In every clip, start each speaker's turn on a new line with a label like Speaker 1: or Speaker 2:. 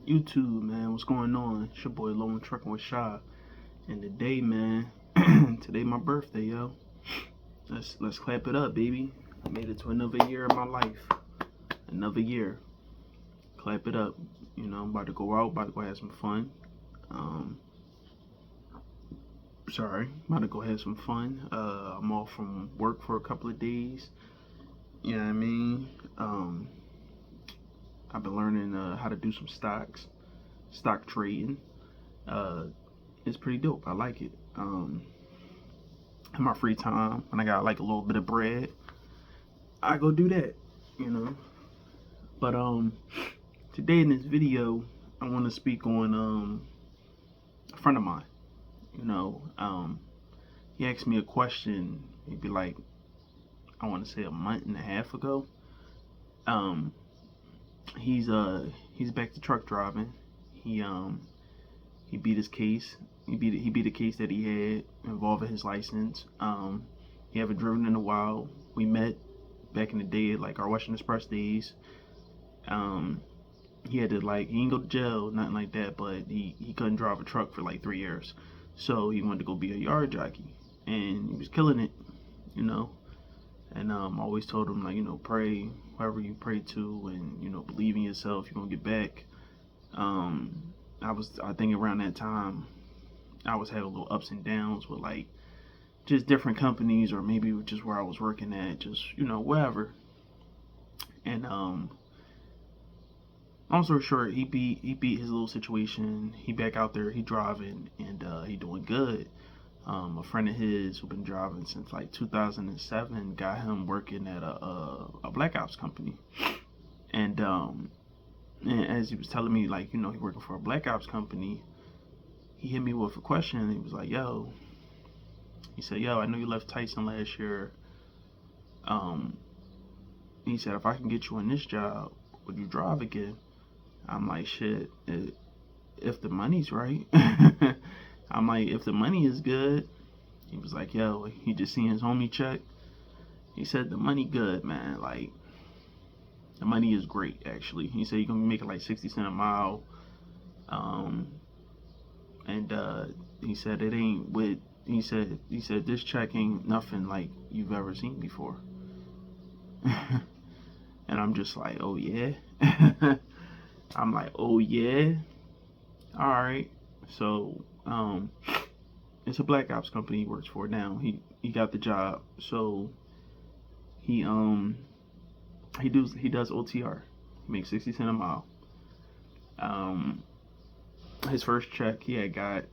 Speaker 1: YouTube, man, what's going on? It's your boy Lone Trucking with Shy. And today, man, today my birthday, yo. Let's clap it up, baby. I made it to another year of my life. Another year. Clap it up. I'm about to go out, about to go have some fun. Um, about to go have some fun. I'm off from work for a couple of days. You know what I mean? I've been learning how to do some stock trading. Uh, it's pretty dope. I like it. In my free time, when I got like a little bit of bread, I go do that, you know. But today in this video, I want to speak on a friend of mine. He asked me a question maybe like I want to say a month and a half ago. Um, he's back to truck driving. He beat his case. He beat a case that he had involving his license. He haven't driven in a while. We met back in the day, like our Western Express days. Um, he had to he didn't go to jail, nothing like that, but he couldn't drive a truck for like 3 years. So he wanted to go be a yard jockey, and he was killing it, you know. And I always told him pray whoever you pray to, and believe in yourself, you're gonna get back. I think around that time I was having little ups and downs with just different companies, or maybe just where I was working at, just wherever. And long story short, he beat his little situation. He back out there, he driving, and he doing good. A friend of his who been driving since like 2007 got him working at a Black Ops company. And as he was telling me, he working for a Black Ops company, he hit me with a question. And he was like, he said, I know you left Tyson last year. He said, if I can get you in this job, would you drive again? I'm like, shit, if the money's right. I'm like, if the money is good. He was like, he just seen his homie check. He said, the money good, man. Like, the money is great, actually. He said, you're going to be making like 60 cents a mile. And he said, it ain't with, he said, this check ain't nothing like you've ever seen before. And I'm just like, oh, yeah? I'm like, oh, yeah? All right. So, it's a Black Ops company he works for now. He got the job. So, he does OTR. He makes 60 cents a mile. His first check he had got,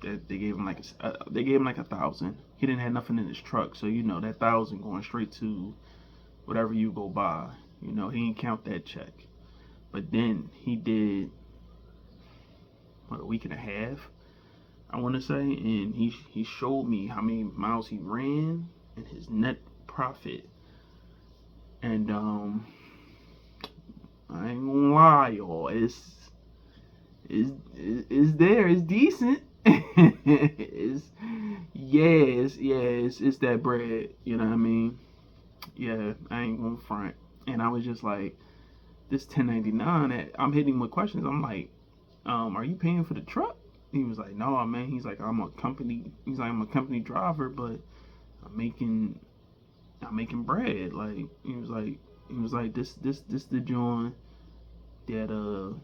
Speaker 1: they gave him like 1,000. He didn't have nothing in his truck, so that 1,000 going straight to whatever you go buy. He didn't count that check. But then he did a week and a half, I want to say, and he showed me how many miles he ran and his net profit. And I ain't gonna lie, y'all, it's there, it's decent. It's that bread, you know what I mean? Yeah, I ain't gonna front. And I was just like, this 1099, I'm hitting with questions. I'm like, are you paying for the truck? He was like, no, man. He's like, I'm a company driver, but I'm making bread. Like, he was like, this the joint that a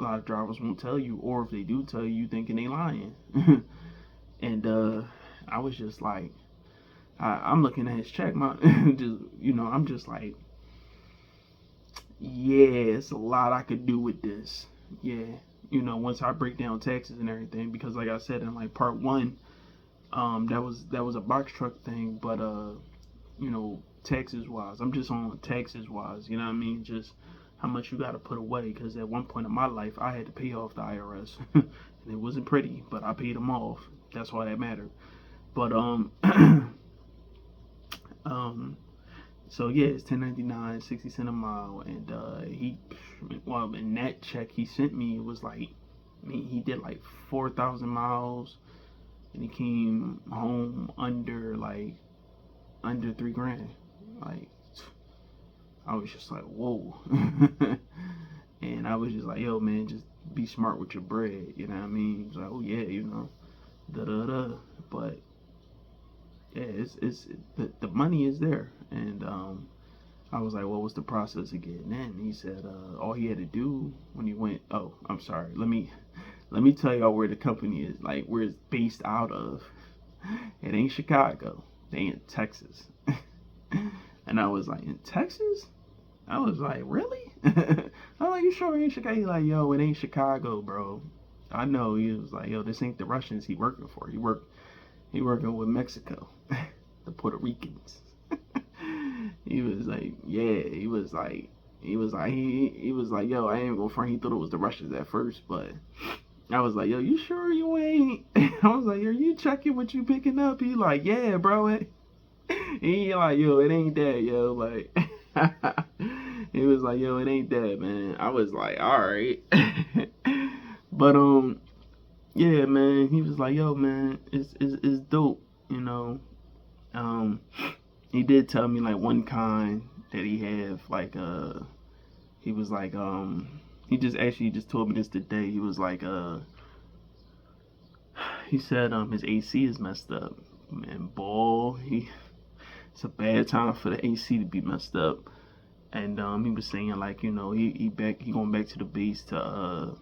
Speaker 1: lot of drivers won't tell you, or if they do tell you, you thinking they lying. And I was just like, I'm looking at his check, I'm just like, yeah, it's a lot I could do with this. Yeah, once I break down taxes and everything, because like I said in like part one, that was a box truck thing, but taxes wise, I'm just on taxes wise, you know what I mean? Just how much you got to put away, because at one point in my life, I had to pay off the IRS, and it wasn't pretty, but I paid them off. That's why that mattered. But so yeah, it's 1099, 60 cents a mile, and in that check he sent me, it was like, he did like 4,000 miles, and he came home under 3 grand. Like, I was just like, whoa. And I was just like, yo, man, just be smart with your bread. You know what I mean? He was like, oh yeah, da da da. But yeah, it's the money is there, and I was like, what was the process of getting in? He said, all he had to do when he went. Oh, I'm sorry. Let me tell y'all where the company is, like where it's based out of. It ain't Chicago. They in Texas. And I was like, in Texas? I was like, really? I'm like, you sure it ain't Chicago? He like, yo, it ain't Chicago, bro. I know. He was like, yo, this ain't the Russians he working for. He working with Mexico, the Puerto Ricans. He was like, yeah. He was like, yo, I ain't gonna front. He thought it was the Russians at first, but I was like, yo, you sure you ain't? I was like, are you checking what you picking up? He like, yeah, bro. He like, yo, it ain't that, yo. Like, he was like, yo, it ain't that, man. I was like, all right. But yeah, man. He was like, yo, man, it's dope, you know. Um, he did tell me like one kind that he have like he was like he just actually just told me this today. He was like he said his AC is messed up. Man, boy, it's a bad time for the AC to be messed up. And he was saying like, he going back to the base to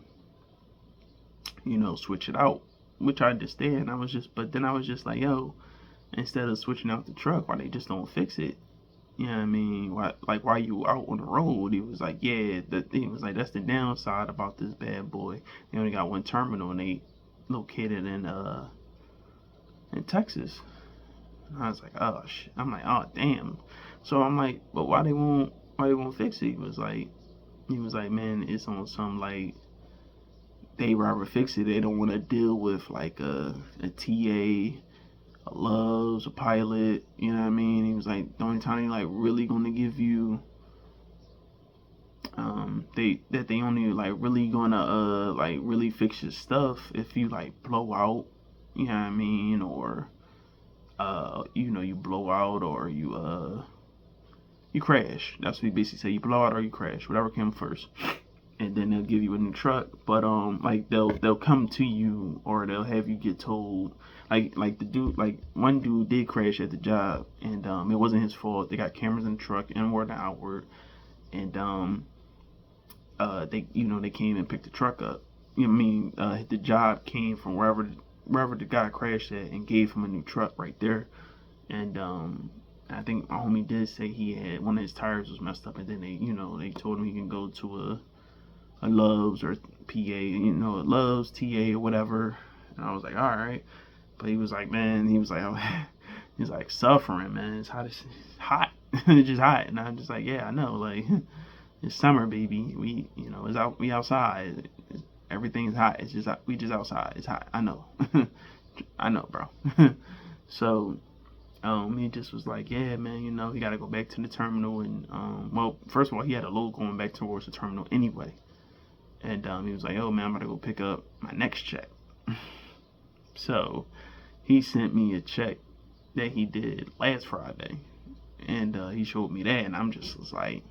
Speaker 1: switch it out, which I understand. But then I was just like, yo, instead of switching out the truck, why they just don't fix it? You know what I mean? Why you out on the road? He was like, yeah, he was like, that's the downside about this bad boy. They only got one terminal and they located in Texas. And I was like, oh shit. I'm like, oh damn. So I'm like, but why they won't fix it? He was like, man, it's on some like they rather fix it. They don't want to deal with like a TA, a Loves, a Pilot. You know what I mean? He was like, the only time they like really gonna give you they only like really gonna like really fix your stuff if you like blow out. You know what I mean? Or you blow out, or you crash. That's what he basically said. You blow out or you crash, whatever came first. And then they'll give you a new truck. But like they'll come to you, or they'll have you get told, like the dude, like one dude did crash at the job, and it wasn't his fault. They got cameras in the truck, inward and outward, and they came and picked the truck up. You know what I mean? The job came from wherever the guy crashed at and gave him a new truck right there. And I think my homie did say he had one of his tires was messed up, and then they told him he can go to a Loves or PA, Loves, TA or whatever. And I was like, all right. But he was like, man, oh, he's like suffering, man. It's hot. It's hot. It's just hot. And I'm just like, yeah, I know. Like, it's summer, baby. We outside. Everything's hot. It's just we just outside. It's hot. I know. I know, bro. So he just was like, yeah, man, he got to go back to the terminal. And well, first of all, he had a load going back towards the terminal anyway. And he was like, oh man, I'm gonna go pick up my next check. So he sent me a check that he did last Friday, and he showed me that, and I'm just was like,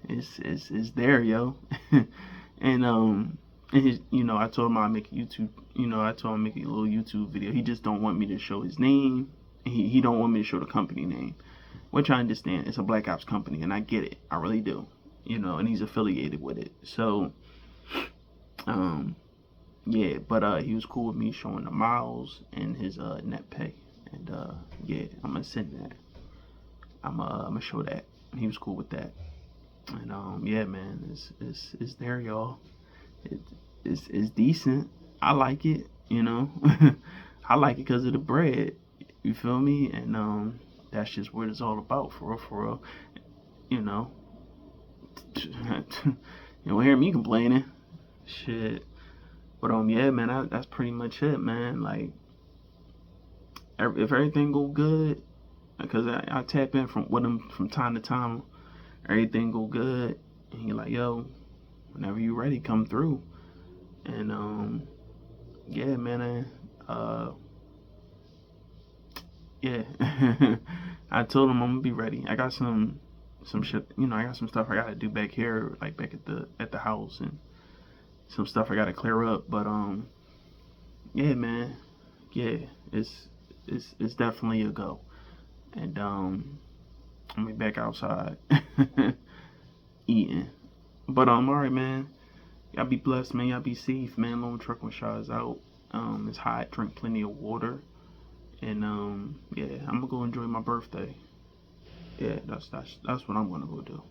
Speaker 1: it's there, yo. And his, I told him I'd make a YouTube, I told him make a little YouTube video. He just don't want me to show his name. He don't want me to show the company name, which I understand. It's a Black Ops company, and I get it. I really do. And he's affiliated with it. So, yeah, but he was cool with me showing the miles and his net pay. And yeah, I'm gonna send that. I'm gonna show that. He was cool with that. And yeah, man, it's there, y'all. It's decent. I like it. I like it because of the bread. You feel me? And that's just what it's all about, for real. You won't hear me complaining. Shit. But yeah, man, that's pretty much it, man. Like, if everything go good, because I tap in with him from time to time, everything go good, and he like, yo, whenever you ready, come through. And yeah, man, yeah. I told him I'm gonna be ready. I got some shit, I got some stuff I gotta do back here, like back at the house, and some stuff I gotta clear up. But yeah, man, yeah, it's definitely a go, and I'm gonna be back outside eating. But all right, man. Y'all be blessed, man. Y'all be safe, man. Long truck when Shaw's out. It's hot. Drink plenty of water, and yeah, I'm gonna go enjoy my birthday. Yeah, that's what I'm gonna go do.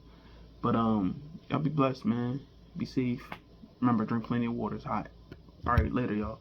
Speaker 1: But y'all be blessed, man. Be safe. Remember, drink plenty of water. It's hot. All right, later, y'all.